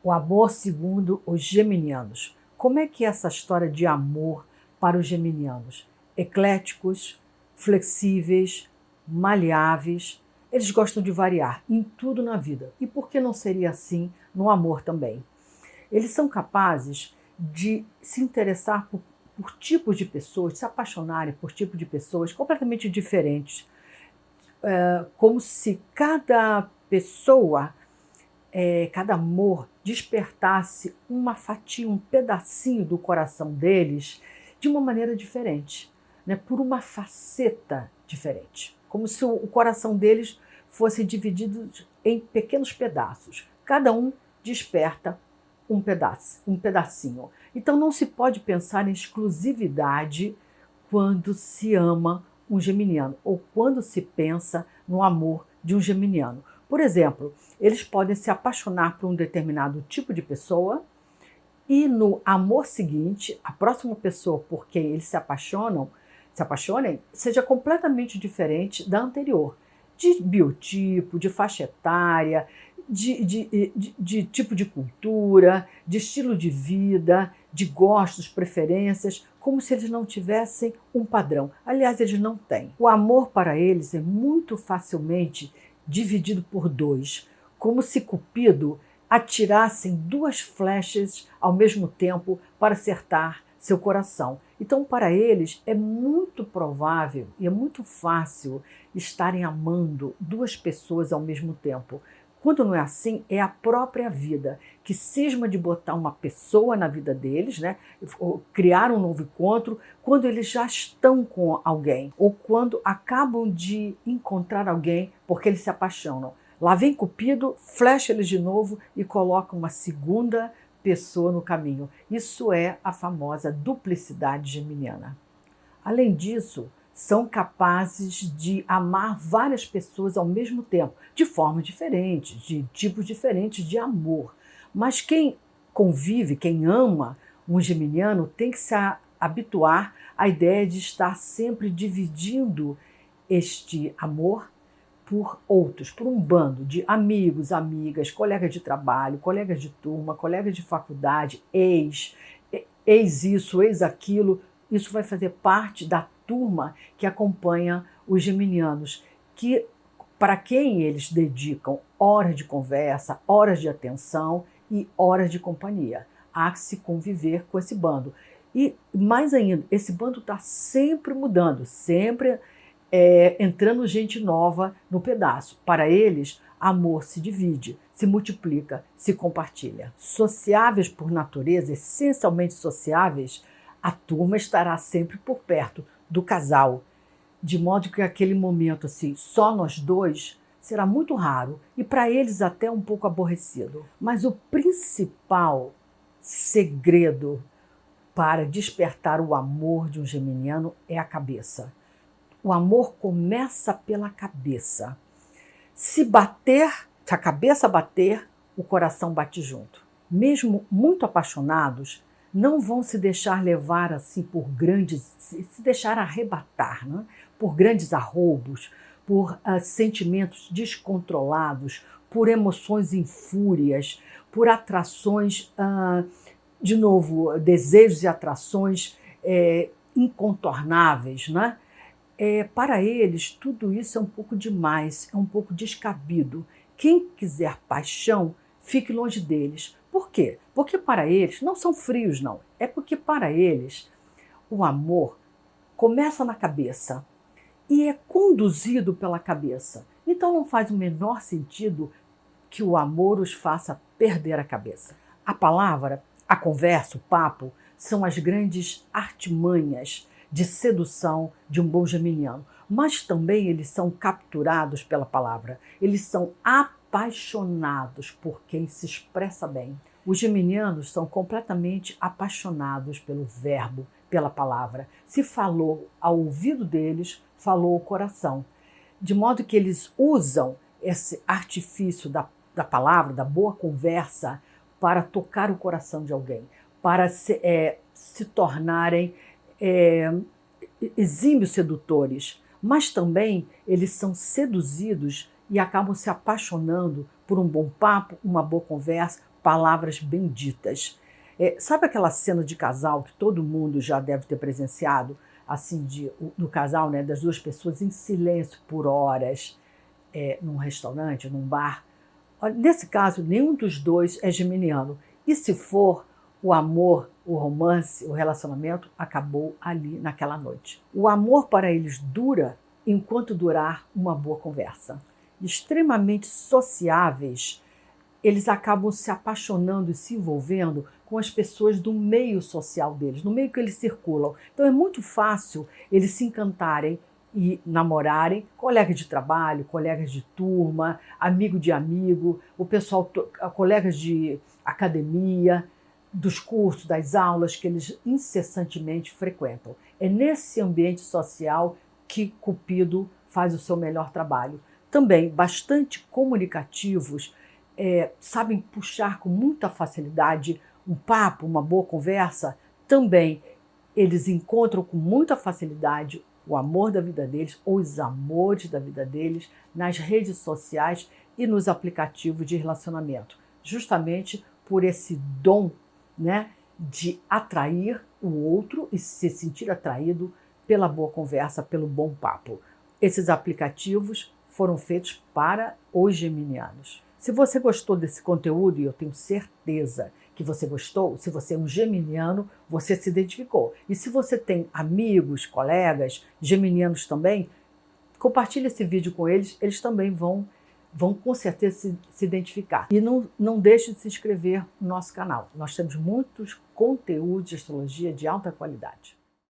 O amor segundo os geminianos. Como é que é essa história de amor para os geminianos? Ecléticos, flexíveis, maleáveis. Eles gostam de variar em tudo na vida. E por que não seria assim no amor também? Eles são capazes de se interessar por tipos de pessoas, de se apaixonarem por tipos de pessoas completamente diferentes. Como se cada pessoa, cada amor despertasse uma fatia, um pedacinho do coração deles de uma maneira diferente, né? Por uma faceta diferente. Como se o coração deles fosse dividido em pequenos pedaços. Cada um desperta um pedacinho. Então não se pode pensar em exclusividade quando se ama um geminiano ou quando se pensa no amor de um geminiano. Por exemplo, eles podem se apaixonar por um determinado tipo de pessoa e no amor seguinte, a próxima pessoa por quem eles se apaixonem, seja completamente diferente da anterior. De biotipo, de faixa etária, de tipo de cultura, de estilo de vida, de gostos, preferências, como se eles não tivessem um padrão. Aliás, eles não têm. O amor para eles é muito facilmente dividido por dois, como se Cupido atirassem duas flechas ao mesmo tempo para acertar seu coração. Então, para eles, é muito provável e é muito fácil estarem amando duas pessoas ao mesmo tempo. Quando não é assim, é a própria vida que cisma de botar uma pessoa na vida deles, né? Criar um novo encontro, quando eles já estão com alguém ou quando acabam de encontrar alguém porque eles se apaixonam. Lá vem Cupido, flecha eles de novo e coloca uma segunda pessoa no caminho. Isso é a famosa duplicidade geminiana. Além disso, são capazes de amar várias pessoas ao mesmo tempo, de formas diferentes, de tipos diferentes de amor. Mas quem convive, quem ama um geminiano, tem que se habituar à ideia de estar sempre dividindo este amor por outros, por um bando de amigos, amigas, colegas de trabalho, colegas de turma, colegas de faculdade, ex isso, ex aquilo. Isso vai fazer parte da turma que acompanha os geminianos, que para quem eles dedicam horas de conversa, horas de atenção e horas de companhia. Há que se conviver com esse bando. E mais ainda, esse bando está sempre mudando, sempre entrando gente nova no pedaço. Para eles, amor se divide, se multiplica, se compartilha. Sociáveis por natureza, essencialmente sociáveis, a turma estará sempre por perto do casal, de modo que aquele momento assim, só nós dois, será muito raro e para eles até um pouco aborrecido. Mas o principal segredo para despertar o amor de um geminiano é a cabeça. O amor começa pela cabeça. Se a cabeça bater, o coração bate junto. Mesmo muito apaixonados, não vão se deixar levar assim por grandes, se deixar arrebatar, né? Por grandes arroubos, por sentimentos descontrolados, por emoções em fúrias, por atrações, de novo, desejos e atrações incontornáveis, né? Para eles, tudo isso é um pouco demais, é um pouco descabido. Quem quiser paixão, fique longe deles. Por quê? Porque para eles, não são frios não, é porque para eles o amor começa na cabeça e é conduzido pela cabeça. Então não faz o menor sentido que o amor os faça perder a cabeça. A palavra, a conversa, o papo, são as grandes artimanhas de sedução de um bom geminiano. Mas também eles são capturados pela palavra. Eles são apaixonados por quem se expressa bem. Os geminianos são completamente apaixonados pelo verbo, pela palavra. Se falou ao ouvido deles, falou o coração. De modo que eles usam esse artifício da palavra, da boa conversa, para tocar o coração de alguém, para se tornarem exímios sedutores, mas também eles são seduzidos e acabam se apaixonando por um bom papo, uma boa conversa, palavras benditas. Sabe aquela cena de casal que todo mundo já deve ter presenciado? Assim, do casal, né, das duas pessoas em silêncio por horas, num restaurante, num bar. Olha, nesse caso, nenhum dos dois é geminiano. E se for, o amor, o romance, o relacionamento acabou ali naquela noite. O amor para eles dura enquanto durar uma boa conversa. Extremamente sociáveis, eles acabam se apaixonando e se envolvendo com as pessoas do meio social deles, no meio que eles circulam. Então é muito fácil eles se encantarem e namorarem, colegas de trabalho, colegas de turma, amigo de amigo, o pessoal, colegas de academia, dos cursos, das aulas que eles incessantemente frequentam. É nesse ambiente social que Cupido faz o seu melhor trabalho. Também bastante comunicativos, sabem puxar com muita facilidade um papo, uma boa conversa. Também eles encontram com muita facilidade o amor da vida deles, ou os amores da vida deles, nas redes sociais e nos aplicativos de relacionamento, justamente por esse dom, né, de atrair o outro e se sentir atraído pela boa conversa, pelo bom papo. Esses aplicativos foram feitos para os geminianos. Se você gostou desse conteúdo, e eu tenho certeza que você gostou, se você é um geminiano, você se identificou. E se você tem amigos, colegas, geminianos também, compartilhe esse vídeo com eles, eles também vão com certeza se identificar. E não deixe de se inscrever no nosso canal. Nós temos muitos conteúdos de astrologia de alta qualidade.